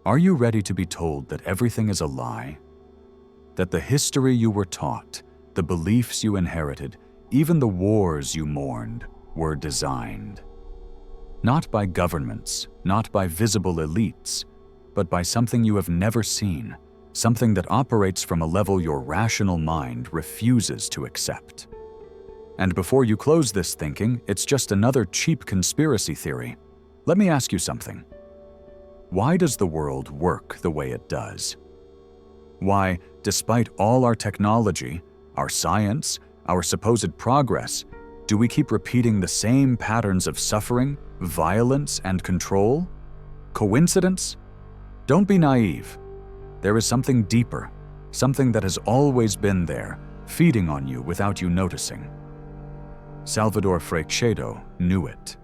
Are you ready to be told that everything is a lie? That the history you were taught, the beliefs you inherited, even the wars you mourned, were designed? Not by governments, not by visible elites, but by something you have never seen, something that operates from a level your rational mind refuses to accept. And before you close this thinking, it's just another cheap conspiracy theory. Let me ask you something. Why does the world work the way it does? Why, despite all our technology, our science, our supposed progress, do we keep repeating the same patterns of suffering, violence, and control? Coincidence? Don't be naive. There is something deeper, something that has always been there, feeding on you without you noticing. Salvador Freixedo knew it.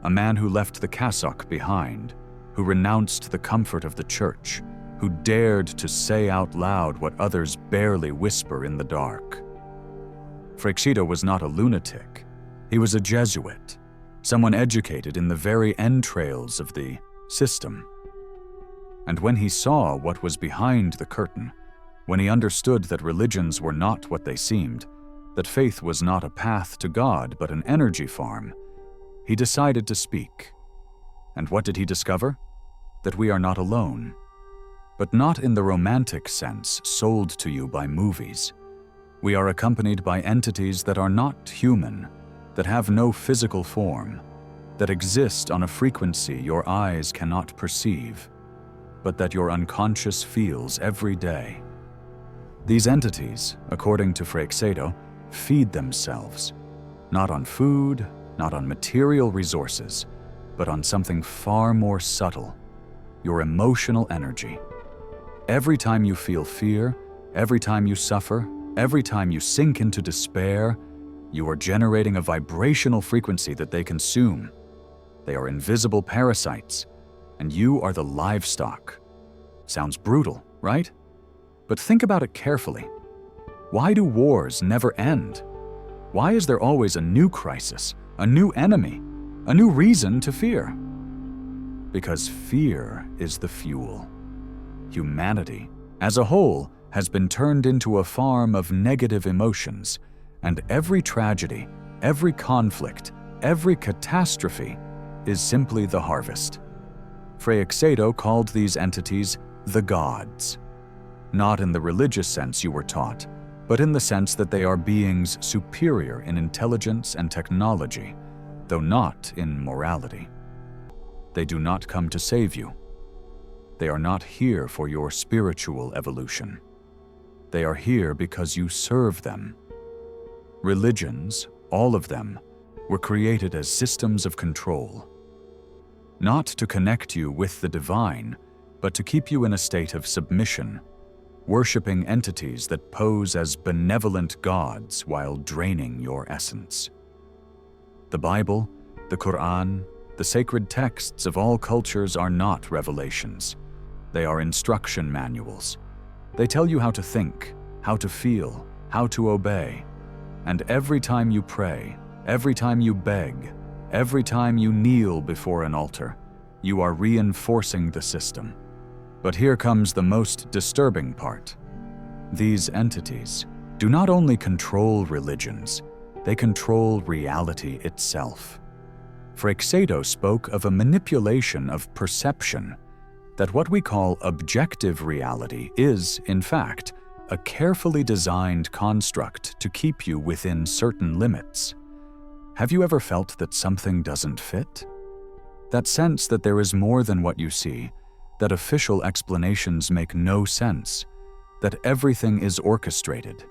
A man who left the cassock behind, who renounced the comfort of the church, who dared to say out loud what others barely whisper in the dark. Freixedo was not a lunatic. He was a Jesuit, someone educated in the very entrails of the system. And when he saw what was behind the curtain, when he understood that religions were not what they seemed, that faith was not a path to God but an energy farm, he decided to speak. And what did he discover? That we are not alone. But not in the romantic sense sold to you by movies. We are accompanied by entities that are not human, that have no physical form, that exist on a frequency your eyes cannot perceive, but that your unconscious feels every day. These entities, according to Freixedo, feed themselves, not on food, not on material resources, but on something far more subtle, your emotional energy. Every time you feel fear, every time you suffer, every time you sink into despair, you are generating a vibrational frequency that they consume. They are invisible parasites, and you are the livestock. Sounds brutal, right? But think about it carefully. Why do wars never end? Why is there always a new crisis, a new enemy, a new reason to fear? Because fear is the fuel. Humanity, as a whole, has been turned into a farm of negative emotions, and every tragedy, every conflict, every catastrophe is simply the harvest. Freixedo called these entities the gods. Not in the religious sense you were taught, but in the sense that they are beings superior in intelligence and technology, though not in morality. They do not come to save you. They are not here for your spiritual evolution. They are here because you serve them. Religions, all of them, were created as systems of control. Not to connect you with the divine, but to keep you in a state of submission, worshiping entities that pose as benevolent gods while draining your essence. The Bible, the Quran, the sacred texts of all cultures are not revelations. They are instruction manuals. They tell you how to think, how to feel, how to obey. And every time you pray, every time you beg, every time you kneel before an altar, you are reinforcing the system. But here comes the most disturbing part. These entities do not only control religions, they control reality itself. Freixedo spoke of a manipulation of perception, that what we call objective reality is, in fact, a carefully designed construct to keep you within certain limits. Have you ever felt that something doesn't fit? That sense that there is more than what you see, that official explanations make no sense, that everything is orchestrated.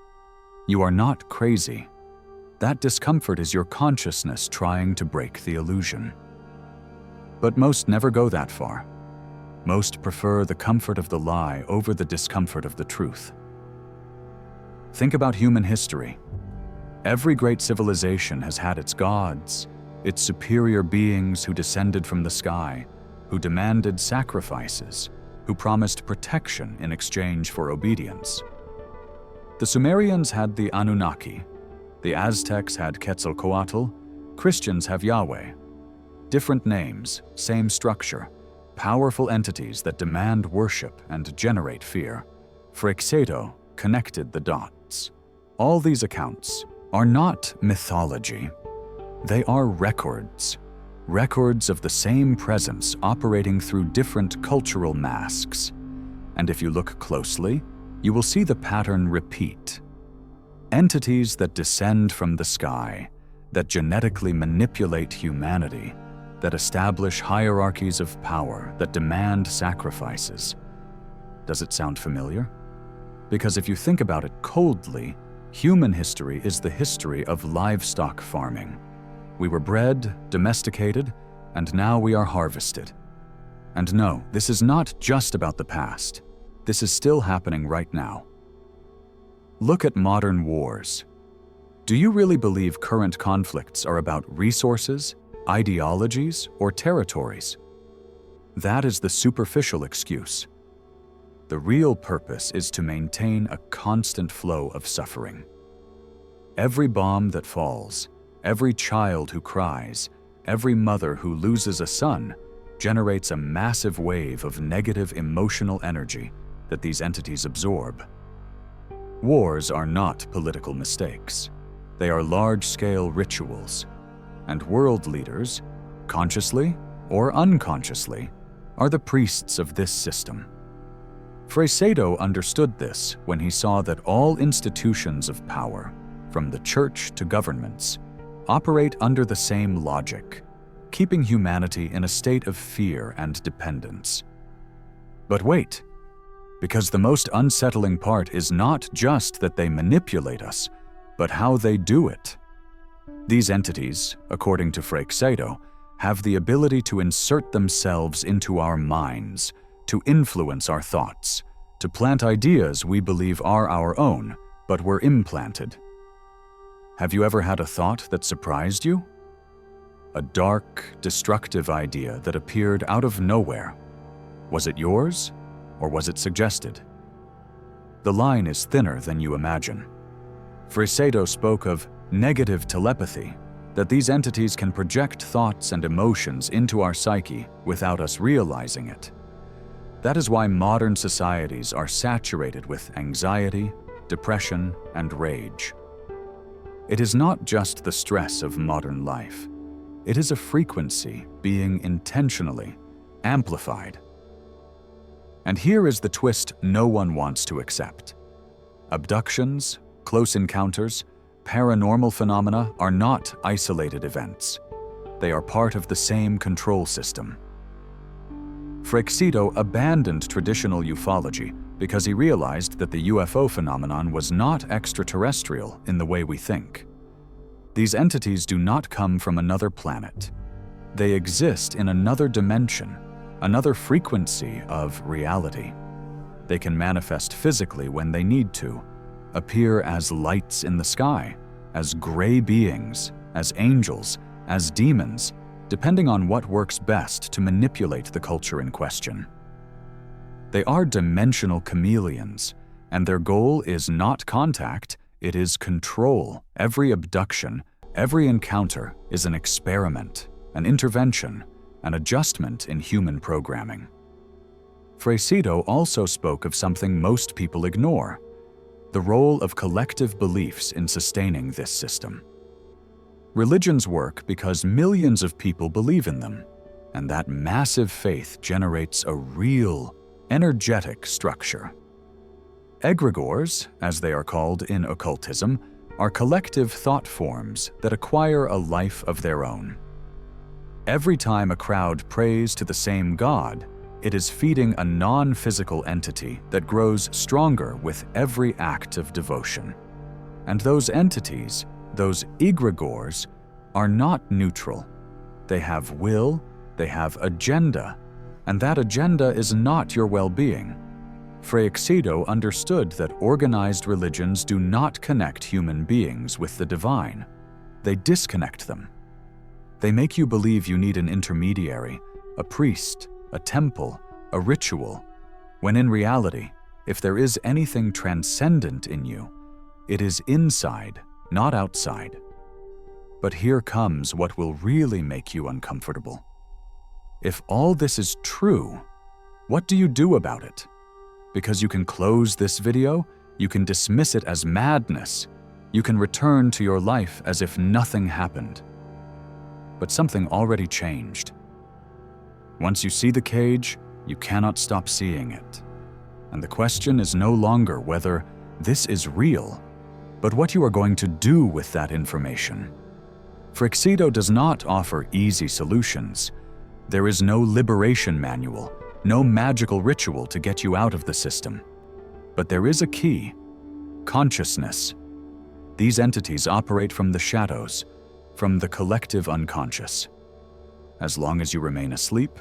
You are not crazy. That discomfort is your consciousness trying to break the illusion. But most never go that far. Most prefer the comfort of the lie over the discomfort of the truth. Think about human history. Every great civilization has had its gods, its superior beings who descended from the sky, who demanded sacrifices, who promised protection in exchange for obedience. The Sumerians had the Anunnaki, the Aztecs had Quetzalcoatl, Christians have Yahweh. Different names, same structure, powerful entities that demand worship and generate fear. Freixedo connected the dots. All these accounts are not mythology. They are records. Records of the same presence operating through different cultural masks. And if you look closely, you will see the pattern repeat. Entities that descend from the sky, that genetically manipulate humanity, that establish hierarchies of power, that demand sacrifices. Does it sound familiar? Because if you think about it coldly, human history is the history of livestock farming. We were bred, domesticated, and now we are harvested. And no, this is not just about the past. This is still happening right now. Look at modern wars. Do you really believe current conflicts are about resources, ideologies, or territories? That is the superficial excuse. The real purpose is to maintain a constant flow of suffering. Every bomb that falls, every child who cries, every mother who loses a son generates a massive wave of negative emotional energy that these entities absorb. Wars are not political mistakes. They are large-scale rituals, and world leaders, consciously or unconsciously, are the priests of this system. Freixedo understood this when he saw that all institutions of power, from the church to governments, operate under the same logic, keeping humanity in a state of fear and dependence. But wait, because the most unsettling part is not just that they manipulate us, but how they do it. These entities, according to Freixedo, have the ability to insert themselves into our minds, to influence our thoughts, to plant ideas we believe are our own, but were implanted. Have you ever had a thought that surprised you? A dark, destructive idea that appeared out of nowhere. Was it yours, or was it suggested? The line is thinner than you imagine. Freixedo spoke of negative telepathy, that these entities can project thoughts and emotions into our psyche without us realizing it. That is why modern societies are saturated with anxiety, depression, and rage. It is not just the stress of modern life. It is a frequency being intentionally amplified. And here is the twist no one wants to accept. Abductions, close encounters, paranormal phenomena are not isolated events. They are part of the same control system. Freixedo abandoned traditional ufology because he realized that the UFO phenomenon was not extraterrestrial in the way we think. These entities do not come from another planet. They exist in another dimension, another frequency of reality. They can manifest physically when they need to, appear as lights in the sky, as gray beings, as angels, as demons, depending on what works best to manipulate the culture in question. They are dimensional chameleons, and their goal is not contact, it is control. Every abduction, every encounter is an experiment, an intervention, an adjustment in human programming. Freixedo also spoke of something most people ignore: the role of collective beliefs in sustaining this system. Religions work because millions of people believe in them, and that massive faith generates a real, energetic structure. Egregores, as they are called in occultism, are collective thought forms that acquire a life of their own. Every time a crowd prays to the same God, it is feeding a non-physical entity that grows stronger with every act of devotion. And those entities, those egregores, are not neutral. They have will, they have agenda, and that agenda is not your well-being. Freixedo understood that organized religions do not connect human beings with the divine. They disconnect them. They make you believe you need an intermediary, a priest, a temple, a ritual, when in reality, if there is anything transcendent in you, it is inside, not outside. But here comes what will really make you uncomfortable. If all this is true, what do you do about it? Because you can close this video, you can dismiss it as madness, you can return to your life as if nothing happened. But something already changed. Once you see the cage, you cannot stop seeing it. And the question is no longer whether this is real, but what you are going to do with that information. For Ex-Jesuit does not offer easy solutions. There is no liberation manual, no magical ritual to get you out of the system. But there is a key: consciousness. These entities operate from the shadows, from the collective unconscious. As long as you remain asleep,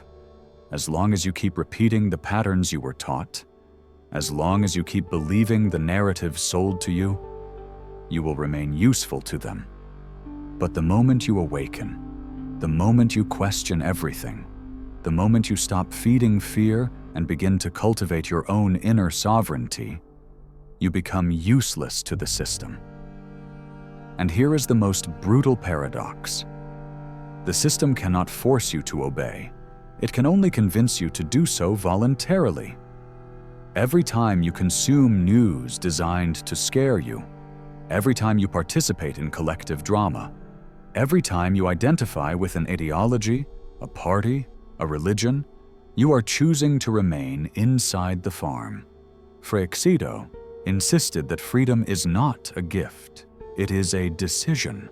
as long as you keep repeating the patterns you were taught, as long as you keep believing the narrative sold to you, you will remain useful to them. But the moment you awaken, the moment you question everything, the moment you stop feeding fear and begin to cultivate your own inner sovereignty, you become useless to the system. And here is the most brutal paradox. The system cannot force you to obey. It can only convince you to do so voluntarily. Every time you consume news designed to scare you, every time you participate in collective drama, every time you identify with an ideology, a party, a religion, you are choosing to remain inside the farm. For Ex-Jesuit insisted that freedom is not a gift, it is a decision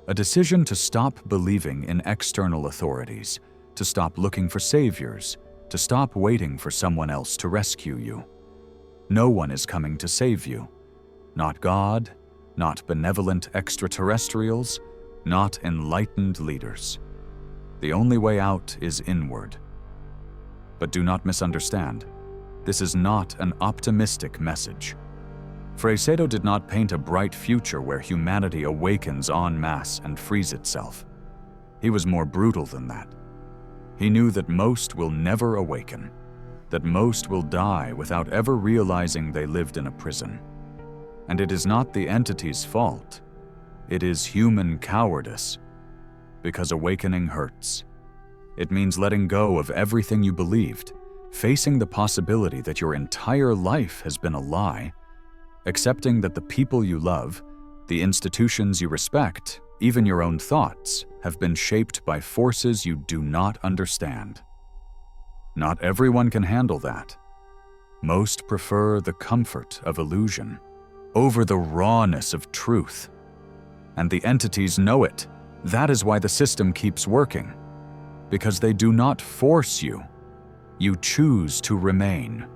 to stop believing in external authorities, to stop looking for saviors, to stop waiting for someone else to rescue you. No one is coming to save you. Not God, not benevolent extraterrestrials, not enlightened leaders. The only way out is inward. But do not misunderstand. This is not an optimistic message. For Ex-Jesuit did not paint a bright future where humanity awakens en masse and frees itself. He was more brutal than that. He knew that most will never awaken, that most will die without ever realizing they lived in a prison. And it is not the entity's fault. It is human cowardice. Because awakening hurts. It means letting go of everything you believed, facing the possibility that your entire life has been a lie, accepting that the people you love, the institutions you respect, even your own thoughts, have been shaped by forces you do not understand. Not everyone can handle that. Most prefer the comfort of illusion over the rawness of truth. And the entities know it. That is why the system keeps working. Because they do not force you. You choose to remain.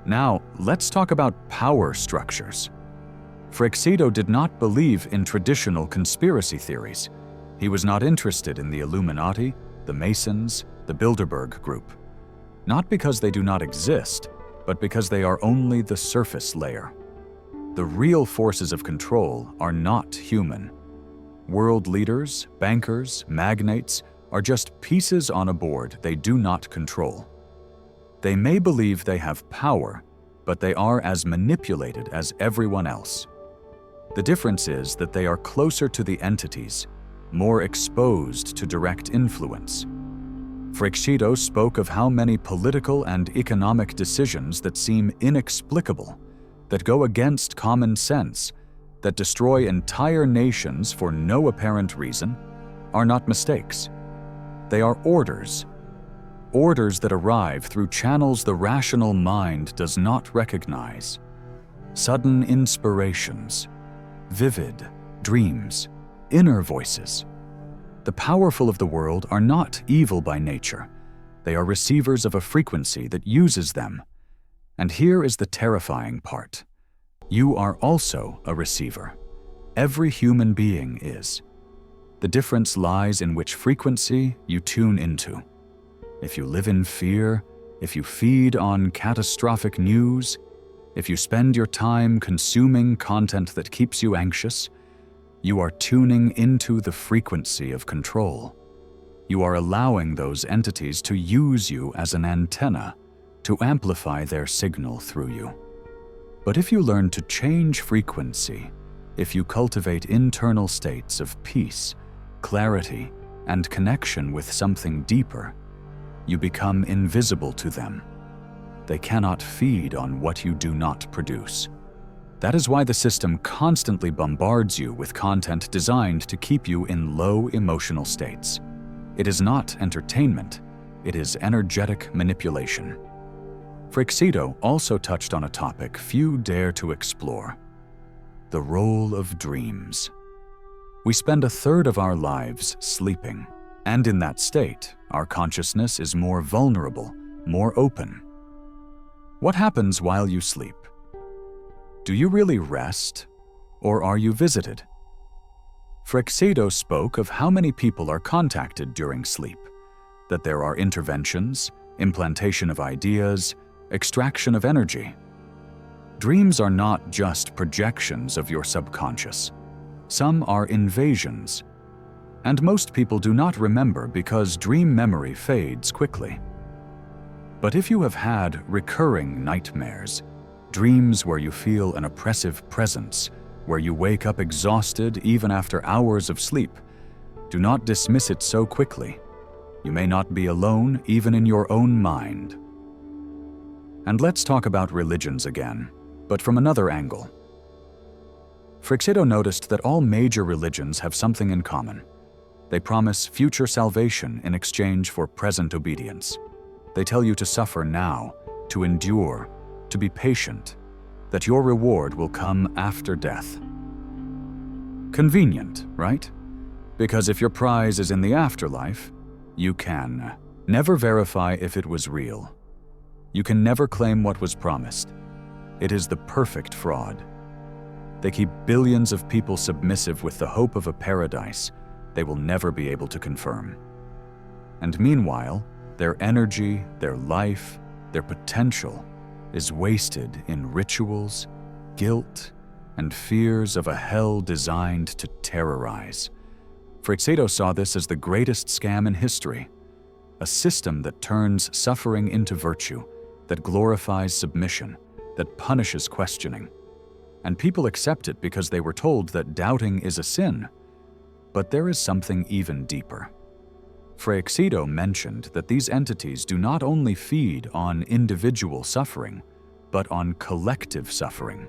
Now, let's talk about power structures. For Ex-Jesuit did not believe in traditional conspiracy theories. He was not interested in the Illuminati, the Masons, the Bilderberg Group. Not because they do not exist, but because they are only the surface layer. The real forces of control are not human. World leaders, bankers, magnates are just pieces on a board they do not control. They may believe they have power, but they are as manipulated as everyone else. The difference is that they are closer to the entities, more exposed to direct influence. For Ex-Jesuit spoke of how many political and economic decisions that seem inexplicable, that go against common sense, that destroy entire nations for no apparent reason, are not mistakes. They are orders. Orders that arrive through channels the rational mind does not recognize. Sudden inspirations, vivid dreams, inner voices. The powerful of the world are not evil by nature. They are receivers of a frequency that uses them. And here is the terrifying part. You are also a receiver. Every human being is. The difference lies in which frequency you tune into. If you live in fear, if you feed on catastrophic news, if you spend your time consuming content that keeps you anxious, you are tuning into the frequency of control. You are allowing those entities to use you as an antenna to amplify their signal through you. But if you learn to change frequency, if you cultivate internal states of peace, clarity, and connection with something deeper, you become invisible to them. They cannot feed on what you do not produce. That is why the system constantly bombards you with content designed to keep you in low emotional states. It is not entertainment, it is energetic manipulation. Ex-Jesuit also touched on a topic few dare to explore: the role of dreams. We spend a third of our lives sleeping, and in that state, our consciousness is more vulnerable, more open. What happens while you sleep? Do you really rest, or are you visited? Ex-Jesuit spoke of how many people are contacted during sleep, that there are interventions, implantation of ideas, extraction of energy. Dreams are not just projections of your subconscious. Some are invasions, and most people do not remember because dream memory fades quickly. But if you have had recurring nightmares, dreams where you feel an oppressive presence, where you wake up exhausted even after hours of sleep, do not dismiss it so quickly. You may not be alone even in your own mind. And let's talk about religions again, but from another angle. Ex-Jesuit noticed that all major religions have something in common. They promise future salvation in exchange for present obedience. They tell you to suffer now, to endure, to be patient, that your reward will come after death. Convenient, right? Because if your prize is in the afterlife, you can never verify if it was real. You can never claim what was promised. It is the perfect fraud. They keep billions of people submissive with the hope of a paradise they will never be able to confirm. And meanwhile, their energy, their life, their potential is wasted in rituals, guilt, and fears of a hell designed to terrorize. Ex-Jesuit saw this as the greatest scam in history, a system that turns suffering into virtue, that glorifies submission, that punishes questioning. And people accept it because they were told that doubting is a sin. But there is something even deeper. Ex-Jesuit mentioned that these entities do not only feed on individual suffering, but on collective suffering.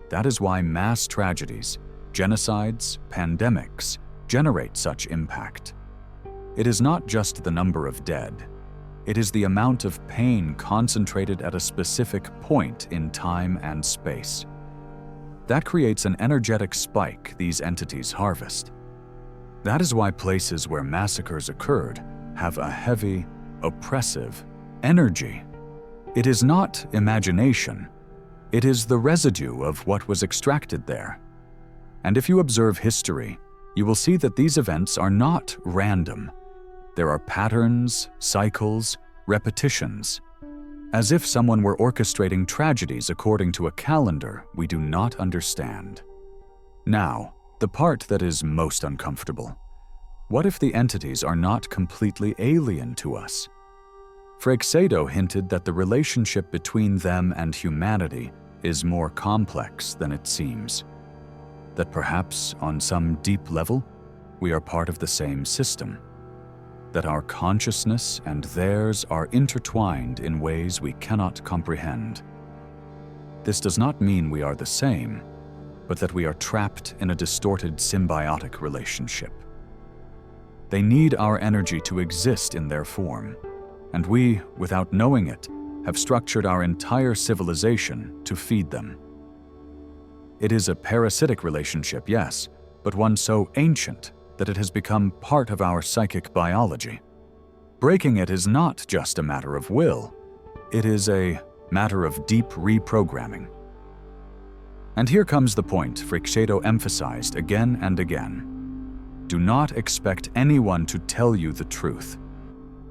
That is why mass tragedies, genocides, pandemics generate such impact. It is not just the number of dead. It is the amount of pain concentrated at a specific point in time and space. That creates an energetic spike these entities harvest. That is why places where massacres occurred have a heavy, oppressive energy. It is not imagination. It is the residue of what was extracted there. And if you observe history, you will see that these events are not random. There are patterns, cycles, repetitions. As if someone were orchestrating tragedies according to a calendar we do not understand. Now, the part that is most uncomfortable. What if the entities are not completely alien to us? Ex-Jesuit hinted that the relationship between them and humanity is more complex than it seems. That perhaps, on some deep level, we are part of the same system. That our consciousness and theirs are intertwined in ways we cannot comprehend. This does not mean we are the same, but that we are trapped in a distorted symbiotic relationship. They need our energy to exist in their form, and we, without knowing it, have structured our entire civilization to feed them. It is a parasitic relationship, yes, but one so ancient that it has become part of our psychic biology. Breaking it is not just a matter of will, it is a matter of deep reprogramming. And here comes the point Ex-Jesuit emphasized again and again. Do not expect anyone to tell you the truth.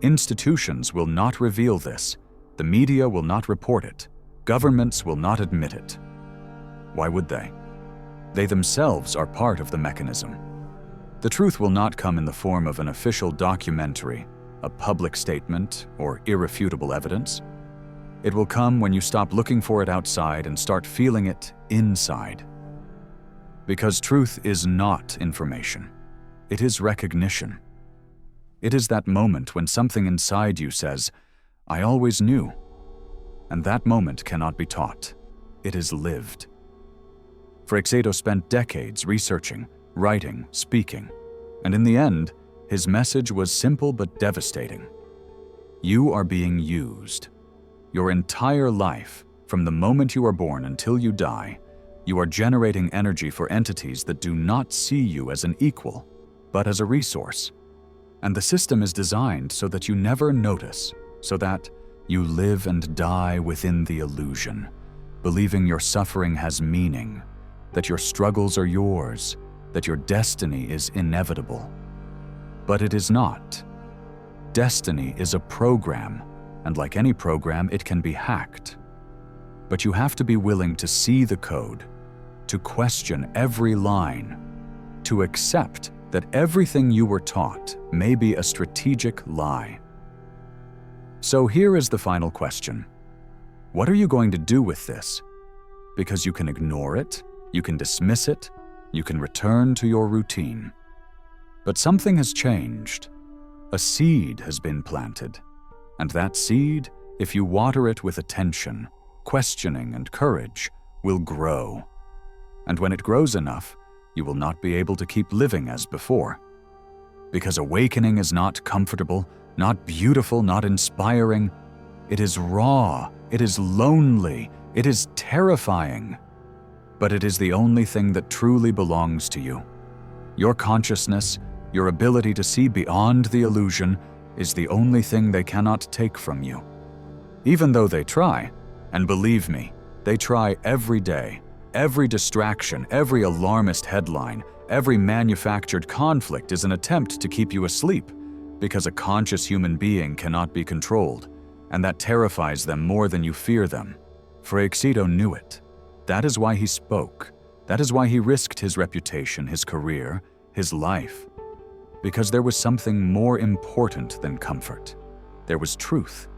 Institutions will not reveal this, the media will not report it, governments will not admit it. Why would they? They themselves are part of the mechanism. The truth will not come in the form of an official documentary, a public statement, or irrefutable evidence. It will come when you stop looking for it outside and start feeling it inside. Because truth is not information. It is recognition. It is that moment when something inside you says, "I always knew." And that moment cannot be taught. It is lived. Ex-Jesuit spent decades researching, writing, speaking, and in the end, his message was simple but devastating. You are being used. Your entire life, from the moment you are born until you die, you are generating energy for entities that do not see you as an equal, but as a resource. And the system is designed so that you never notice, so that you live and die within the illusion, believing your suffering has meaning, that your struggles are yours, that your destiny is inevitable. But it is not. Destiny is a program, and like any program, it can be hacked. But you have to be willing to see the code, to question every line, to accept that everything you were taught may be a strategic lie. So here is the final question. What are you going to do with this? Because you can ignore it, you can dismiss it, you can return to your routine. But something has changed. A seed has been planted. And that seed, if you water it with attention, questioning, and courage, will grow. And when it grows enough, you will not be able to keep living as before. Because awakening is not comfortable, not beautiful, not inspiring. It is raw, it is lonely, it is terrifying. But it is the only thing that truly belongs to you. Your consciousness, your ability to see beyond the illusion, is the only thing they cannot take from you. Even though they try, and believe me, they try every day. Every distraction, every alarmist headline, every manufactured conflict is an attempt to keep you asleep, because a conscious human being cannot be controlled, and that terrifies them more than you fear them. Ex-Jesuit knew it. That is why he spoke. That is why he risked his reputation, his career, his life. Because there was something more important than comfort. There was truth.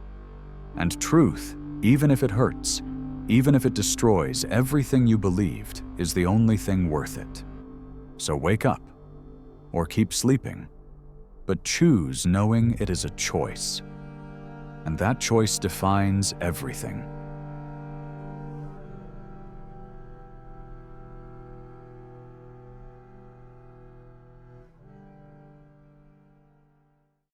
And truth, even if it hurts, even if it destroys everything you believed, is the only thing worth it. So wake up, or keep sleeping, but choose knowing it is a choice. And that choice defines everything.